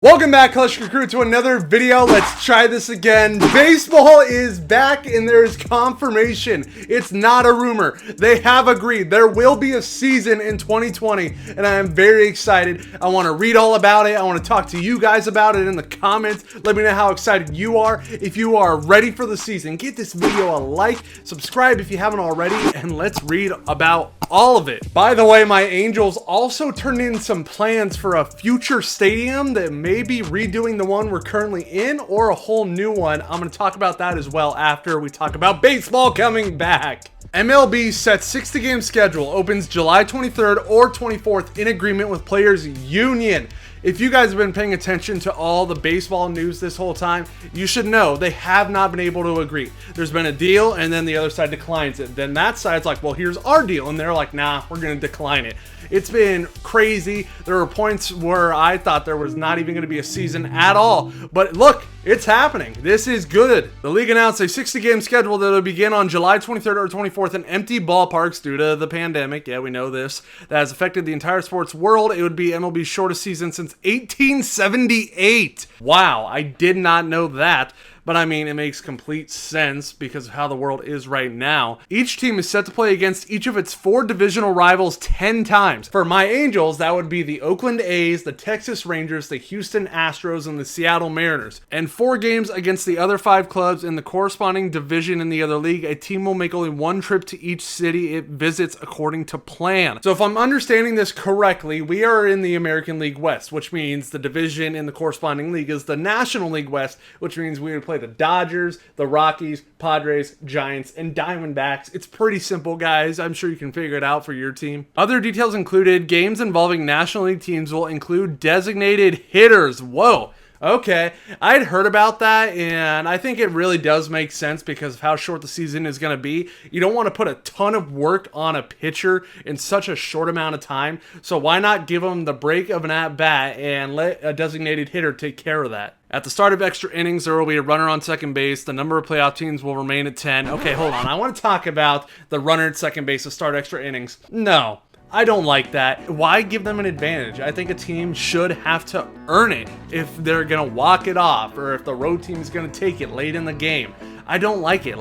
Welcome back, Kleschka Crew, to another video. Let's try this again. Baseball is back and there's confirmation. It's not a rumor. They have agreed. There will be a season in 2020 and I am very excited. I want to read all about it. I want to talk to you guys about it in the comments. Let me know how excited you are. If you are ready for the season, give this video a like, subscribe if you haven't already, and let's read about all of it. By the way, my Angels also turned in some plans for a future stadium that may be redoing the one we're currently in or a whole new one. I'm going to talk about that as well after we talk about baseball coming back. MLB sets 60-game schedule, opens July 23rd or 24th in agreement with Players Union. If you guys have been paying attention to all the baseball news this whole time, you should know they have not been able to agree. There's been a deal and then the other side declines it. Then that side's like, well, here's our deal. And they're like, nah, we're going to decline it. It's been crazy. There were points where I thought there was not even going to be a season at all. But look, it's happening. This is good. The league announced a 60-game schedule that will begin on July 23rd or 24th in empty ballparks due to the pandemic. Yeah, we know this. That has affected the entire sports world. It would be MLB's shortest season since 1878. Wow, I did not know that. But I mean, it makes complete sense because of how the world is right now. Each team is set to play against each of its 4 divisional rivals 10 times. For my Angels, that would be the Oakland A's, the Texas Rangers, the Houston Astros, and the Seattle Mariners. And 4 games against the other 5 clubs in the corresponding division in the other league. A team will make only 1 trip to each city it visits according to plan. So if I'm understanding this correctly, we are in the American League West, which means the division in the corresponding league is the National League West, which means we would play the Dodgers, the Rockies, Padres, Giants, and Diamondbacks. It's pretty simple, guys. I'm sure you can figure it out for your team. Other details included games involving National League teams will include designated hitters. Whoa. Okay, I'd heard about that, and I think it really does make sense because of how short the season is going to be. You don't want to put a ton of work on a pitcher in such a short amount of time, so why not give them the break of an at-bat and let a designated hitter take care of that? At the start of extra innings, there will be a runner on second base. The number of playoff teams will remain at 10. Okay, hold on. I want to talk about the runner at second base to start extra innings. No. I don't like that. Why give them an advantage? I think a team should have to earn it if they're going to walk it off or if the road team is going to take it late in the game. I don't like it.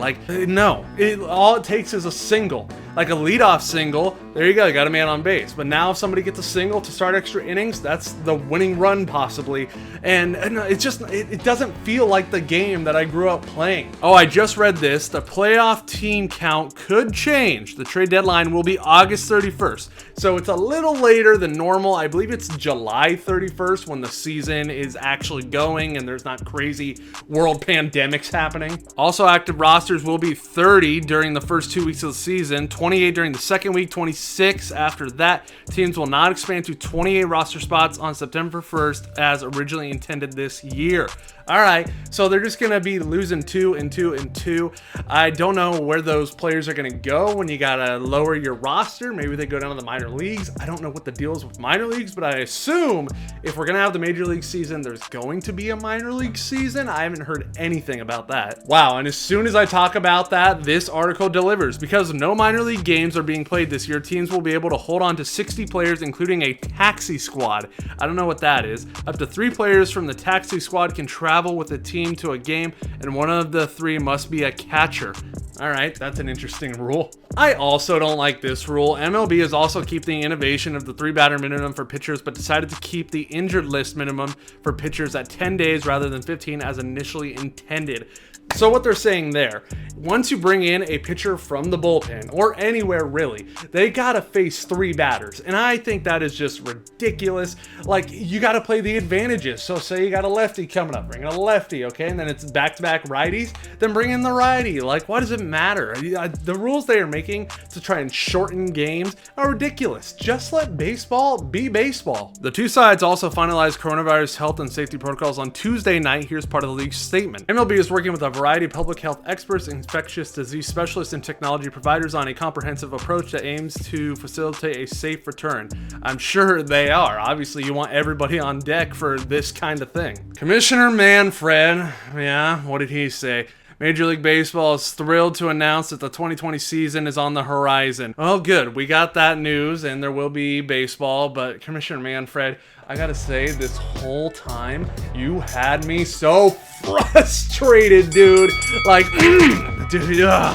No. All it takes is a single. Like a leadoff single, there you go, you got a man on base. But now if somebody gets a single to start extra innings, that's the winning run possibly. And it doesn't feel like the game that I grew up playing. Oh, I just read this. The playoff team count could change. The trade deadline will be August 31st. So it's a little later than normal. I believe it's July 31st when the season is actually going and there's not crazy world pandemics happening. Also, active rosters will be 30 during the first 2 weeks of the season, 28 during the second week, 26 after that. Teams will not expand to 28 roster spots on September 1st as originally intended this year. All right, so they're just going to be losing 2 and 2 and 2. I don't know where those players are going to go when you got to lower your roster. Maybe they go down to the minor leagues. I don't know what the deal is with minor leagues, but I assume if we're going to have the major league season, there's going to be a minor league season. I haven't heard anything about that. Wow, and as soon as I talk about that, this article delivers. Because no minor league games are being played this year, teams will be able to hold on to 60 players, including a taxi squad. I don't know what that is. Up to 3 players from the taxi squad can travel with the team to a game, and one of the 3 must be a catcher. All right, that's an interesting rule. I also don't like this rule. MLB is also keeping the innovation of the 3-batter minimum for pitchers, but decided to keep the injured list minimum for pitchers at 10 days rather than 15 as initially intended. So what they're saying there, once you bring in a pitcher from the bullpen or anywhere really, they gotta face 3 batters. And I think that is just ridiculous. Like, you gotta play the advantages. So say you got a lefty coming up, bring in a lefty, okay? And then it's back-to-back righties, then bring in the righty. Like, why does it matter? The rules they are making to try and shorten games are ridiculous. Just let baseball be baseball. The 2 sides also finalized coronavirus health and safety protocols on Tuesday night. Here's part of the league's statement. MLB is working with a variety of public health experts, infectious disease specialists, and technology providers on a comprehensive approach that aims to facilitate a safe return. I'm sure they are. Obviously, you want everybody on deck for this kind of thing. Commissioner Manfred, yeah, what did he say? Major League Baseball is thrilled to announce that the 2020 season is on the horizon. Well, good. We got that news, and there will be baseball, but Commissioner Manfred, I gotta say, this whole time, you had me so frustrated, dude. Like, dude,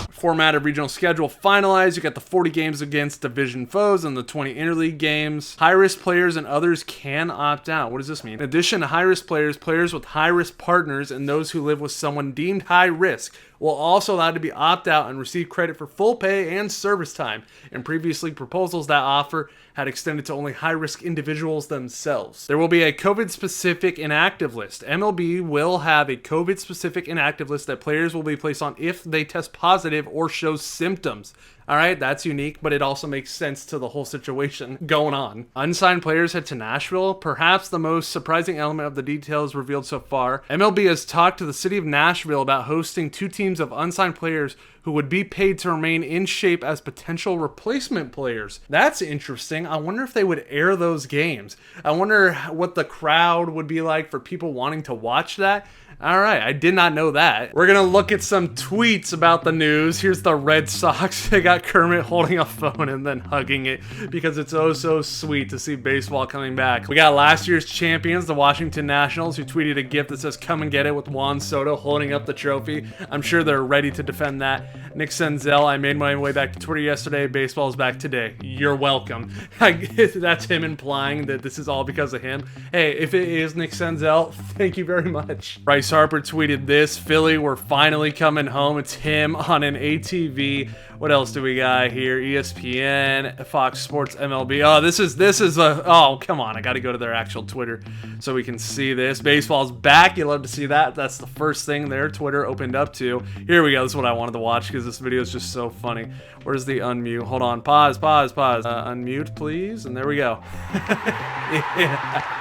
formatted regional schedule finalized. You got the 40 games against division foes and the 20 interleague games. High-risk players and others can opt out. What does this mean? In addition to high-risk players, players with high-risk partners, and those who live with someone deemed high risk will also allowed to be opt out and receive credit for full pay and service time. And previously, proposals that offer had extended to only high-risk individuals themselves. There will be a COVID-specific inactive list. MLB will have a COVID-specific inactive list that players will be placed on if they test positive or show symptoms. All right, that's unique, but it also makes sense to the whole situation going on. Unsigned players head to Nashville. Perhaps the most surprising element of the details revealed so far. MLB has talked to the city of Nashville about hosting 2 teams of unsigned players who would be paid to remain in shape as potential replacement players. That's interesting. I wonder if they would air those games. I wonder what the crowd would be like for people wanting to watch that. All right, I did not know that. We're gonna look at some tweets about the news. Here's the Red Sox. They got Kermit holding a phone and then hugging it because it's oh so sweet to see baseball coming back. We got last year's champions, the Washington Nationals, who tweeted a gift that says "Come and get it" with Juan Soto holding up the trophy. I'm sure they're ready to defend that. Nick Senzel, I made my way back to Twitter yesterday. Baseball is back today. You're welcome. That's him implying that this is all because of him. Hey, if it is Nick Senzel, thank you very much. Bryce Harper tweeted this: Philly, we're finally coming home. It's him on an ATV. What else do we got here? ESPN, Fox Sports, MLB. Oh, this is a, oh, come on. I got to go to their actual Twitter so we can see this. Baseball's back. You love to see that. That's the first thing their Twitter opened up to. Here we go. This is what I wanted to watch because this video is just so funny. Where's the unmute? Hold on. Pause. Unmute, please. And there we go. Yeah.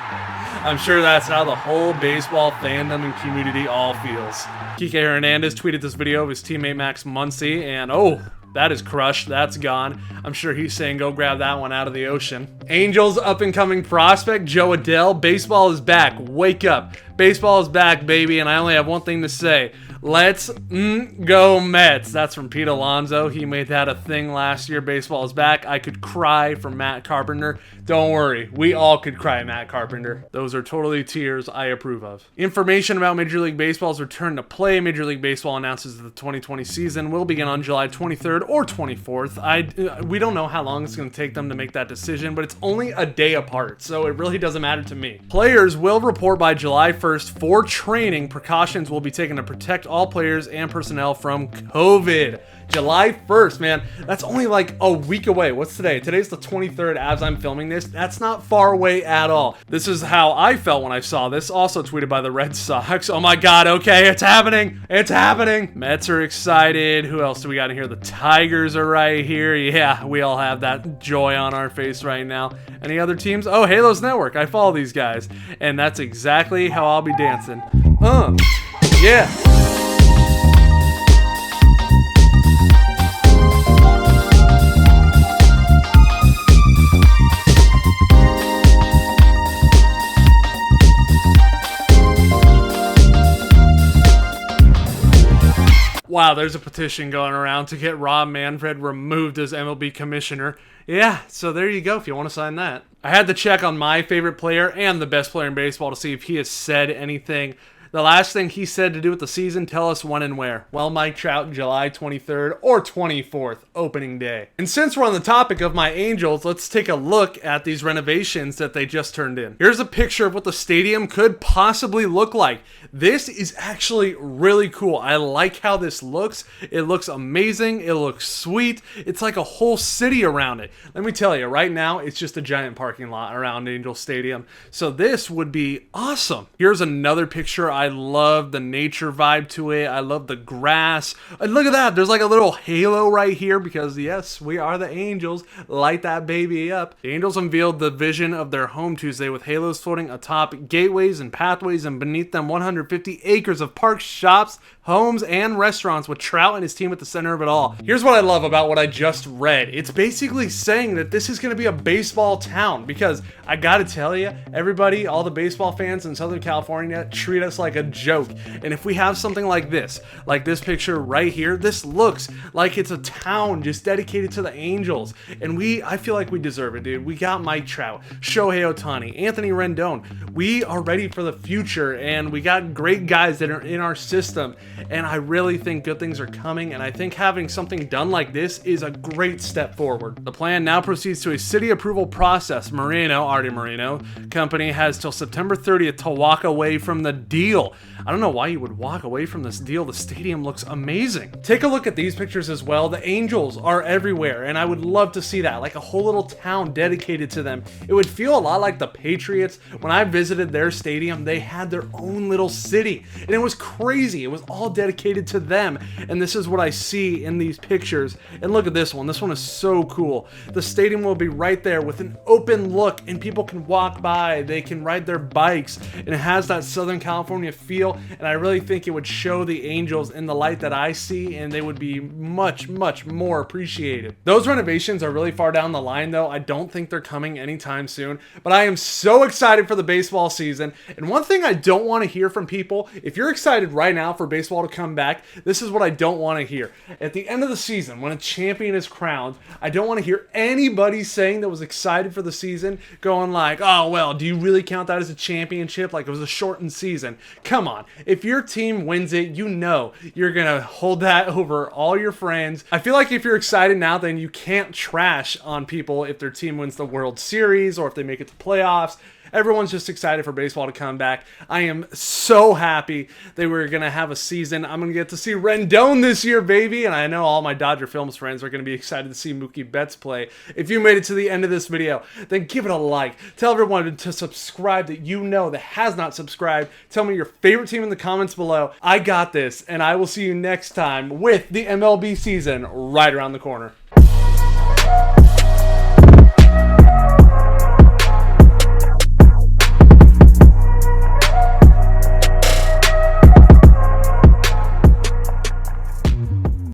I'm sure that's how the whole baseball fandom and community all feels. Kike Hernandez tweeted this video of his teammate Max Muncy, and oh, that is crushed. That's gone. I'm sure he's saying go grab that one out of the ocean. Angels up-and-coming prospect Joe Adell. Baseball is back. Wake up. Baseball is back, baby, and I only have one thing to say. Let's go Mets. That's from Pete Alonso. He made that a thing last year. Baseball is back. I could cry for Matt Carpenter. Don't worry. We all could cry, Matt Carpenter. Those are totally tears I approve of. Information about Major League Baseball's return to play. Major League Baseball announces the 2020 season will begin on July 23rd or 24th. We don't know how long it's going to take them to make that decision, but it's only a day apart, so it really doesn't matter to me. Players will report by July 1st for training. Precautions will be taken to protect all players and personnel from COVID. July 1st, man. That's only like a week away. What's today? Today's the 23rd as I'm filming this. That's not far away at all. This is how I felt when I saw this. Also tweeted by the Red Sox. Oh my God, okay, it's happening. It's happening. Mets are excited. Who else do we got in here? The Tigers are right here. Yeah, we all have that joy on our face right now. Any other teams? Oh, Halos Network. I follow these guys. And that's exactly how I'll be dancing. Yeah. Wow, there's a petition going around to get Rob Manfred removed as MLB commissioner. Yeah, so there you go if you want to sign that. I had to check on my favorite player and the best player in baseball to see if he has said anything. The last thing he said to do with the season, tell us when and where. Well, Mike Trout, July 23rd or 24th, opening day. And since we're on the topic of my Angels, let's take a look at these renovations that they just turned in. Here's a picture of what the stadium could possibly look like. This is actually really cool. I like how this looks. It looks amazing. It looks sweet. It's like a whole city around it. Let me tell you, right now, it's just a giant parking lot around Angel Stadium. So this would be awesome. Here's another picture. I love the nature vibe to it. I love the grass. And look at that. There's like a little halo right here because, yes, we are the Angels. Light that baby up. The Angels unveiled the vision of their home Tuesday with halos floating atop gateways and pathways, and beneath them 150 acres of parks, shops, homes, and restaurants with Trout and his team at the center of it all. Here's what I love about what I just read. It's basically saying that this is going to be a baseball town, because I gotta tell you, everybody, all the baseball fans in Southern California treat us like a joke. And if we have something like this picture right here, this looks like it's a town just dedicated to the Angels. And I feel like we deserve it, dude. We got Mike Trout, Shohei Ohtani, Anthony Rendon. We are ready for the future, and we got great guys that are in our system. And I really think good things are coming, and I think having something done like this is a great step forward. The plan now proceeds to a city approval process. Artie Moreno company has till September 30th to walk away from the deal. I don't know why you would walk away from this deal. The stadium looks amazing. Take a look at these pictures as well. The Angels are everywhere, and I would love to see that, like a whole little town dedicated to them. It would feel a lot like the Patriots. When I visited their stadium, they had their own little city, and it was crazy. It was all dedicated to them, and this is what I see in these pictures. And look at this one. This one is so cool. The stadium will be right there with an open look, and people can walk by, they can ride their bikes, and it has that Southern California feel. And I really think it would show the Angels in the light that I see, and they would be much, much more appreciated. Those renovations are really far down the line, though. I don't think they're coming anytime soon, but I am so excited for the baseball season. And one thing I don't want to hear from people, if you're excited right now for baseball to come back, this is what I don't want to hear. At the end of the season, when a champion is crowned, I don't want to hear anybody saying that was excited for the season going like, oh, well, do you really count that as a championship? Like it was a shortened season. Come on. If your team wins it, you know you're going to hold that over all your friends. I feel like if you're excited now, then you can't trash on people if their team wins the World Series or if they make it to playoffs. Everyone's just excited for baseball to come back. I am so happy that we're going to have a season. I'm going to get to see Rendon this year, baby. And I know all my Dodger Films friends are going to be excited to see Mookie Betts play. If you made it to the end of this video, then give it a like. Tell everyone to subscribe that you know that has not subscribed. Tell me your favorite team in the comments below. I got this, and I will see you next time with the MLB season right around the corner.